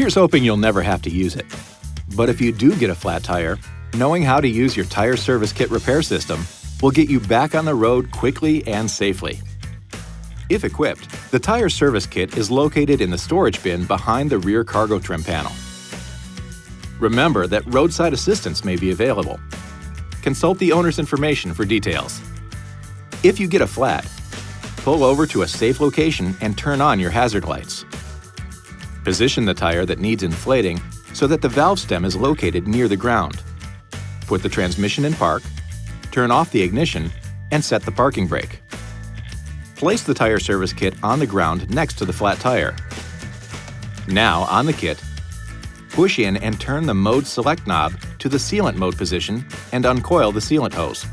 Here's hoping you'll never have to use it. But if you do get a flat tire, knowing how to use your tire service kit repair system will get you back on the road quickly and safely. If equipped, the tire service kit is located in the storage bin behind the rear cargo trim panel. Remember that roadside assistance may be available. Consult the owner's information for details. If you get a flat, pull over to a safe location and turn on your hazard lights. Position the tire that needs inflating so that the valve stem is located near the ground. Put the transmission in park, turn off the ignition, and set the parking brake. Place the tire service kit on the ground next to the flat tire. Now, on the kit, push in and turn the mode select knob to the sealant mode position and uncoil the sealant hose.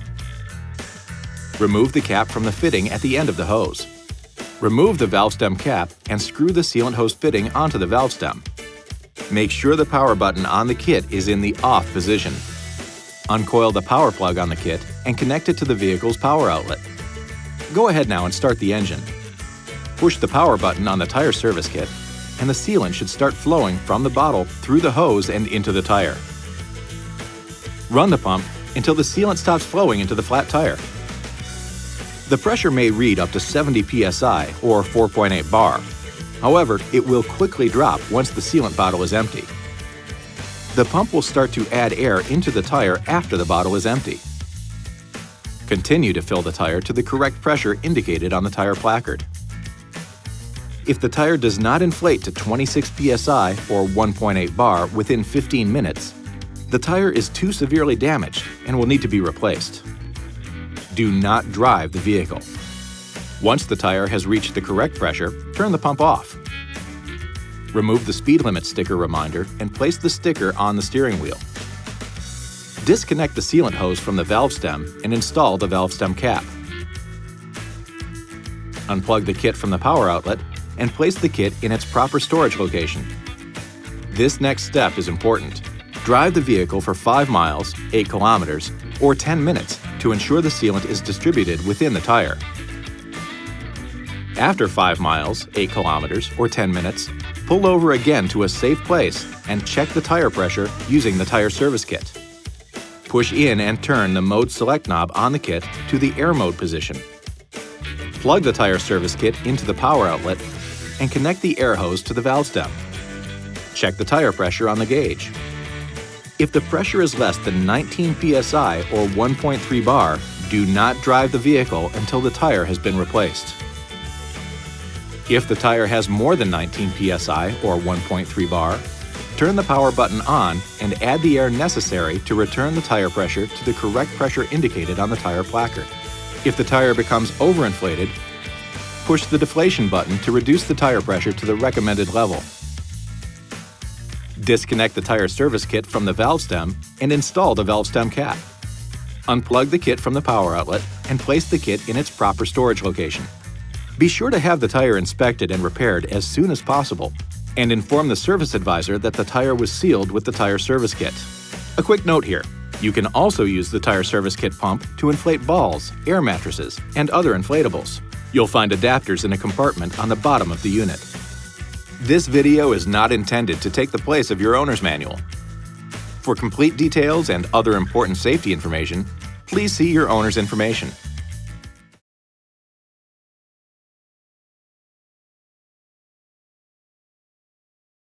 Remove the cap from the fitting at the end of the hose. Remove the valve stem cap and screw the sealant hose fitting onto the valve stem. Make sure the power button on the kit is in the off position. Uncoil the power plug on the kit and connect it to the vehicle's power outlet. Go ahead now and start the engine. Push the power button on the tire service kit, and the sealant should start flowing from the bottle through the hose and into the tire. Run the pump until the sealant stops flowing into the flat tire. The pressure may read up to 70 psi or 4.8 bar. However, it will quickly drop once the sealant bottle is empty. The pump will start to add air into the tire after the bottle is empty. Continue to fill the tire to the correct pressure indicated on the tire placard. If the tire does not inflate to 26 psi or 1.8 bar within 15 minutes, the tire is too severely damaged and will need to be replaced. Do not drive the vehicle. Once the tire has reached the correct pressure, turn the pump off. Remove the speed limit sticker reminder and place the sticker on the steering wheel. Disconnect the sealant hose from the valve stem and install the valve stem cap. Unplug the kit from the power outlet and place the kit in its proper storage location. This next step is important. Drive the vehicle for 5 miles, 8 kilometers, or 10 minutes to ensure the sealant is distributed within the tire. After 5 miles, 8 kilometers, or 10 minutes, pull over again to a safe place and check the tire pressure using the tire service kit. Push in and turn the mode select knob on the kit to the air mode position. Plug the tire service kit into the power outlet and connect the air hose to the valve stem. Check the tire pressure on the gauge. If the pressure is less than 19 psi or 1.3 bar, do not drive the vehicle until the tire has been replaced. If the tire has more than 19 psi or 1.3 bar, turn the power button on and add the air necessary to return the tire pressure to the correct pressure indicated on the tire placard. If the tire becomes overinflated, push the deflation button to reduce the tire pressure to the recommended level. Disconnect the tire service kit from the valve stem and install the valve stem cap. Unplug the kit from the power outlet and place the kit in its proper storage location. Be sure to have the tire inspected and repaired as soon as possible, and inform the service advisor that the tire was sealed with the tire service kit. A quick note here, you can also use the tire service kit pump to inflate balls, air mattresses, and other inflatables. You'll find adapters in a compartment on the bottom of the unit. This video is not intended to take the place of your owner's manual. For complete details and other important safety information, please see your owner's information.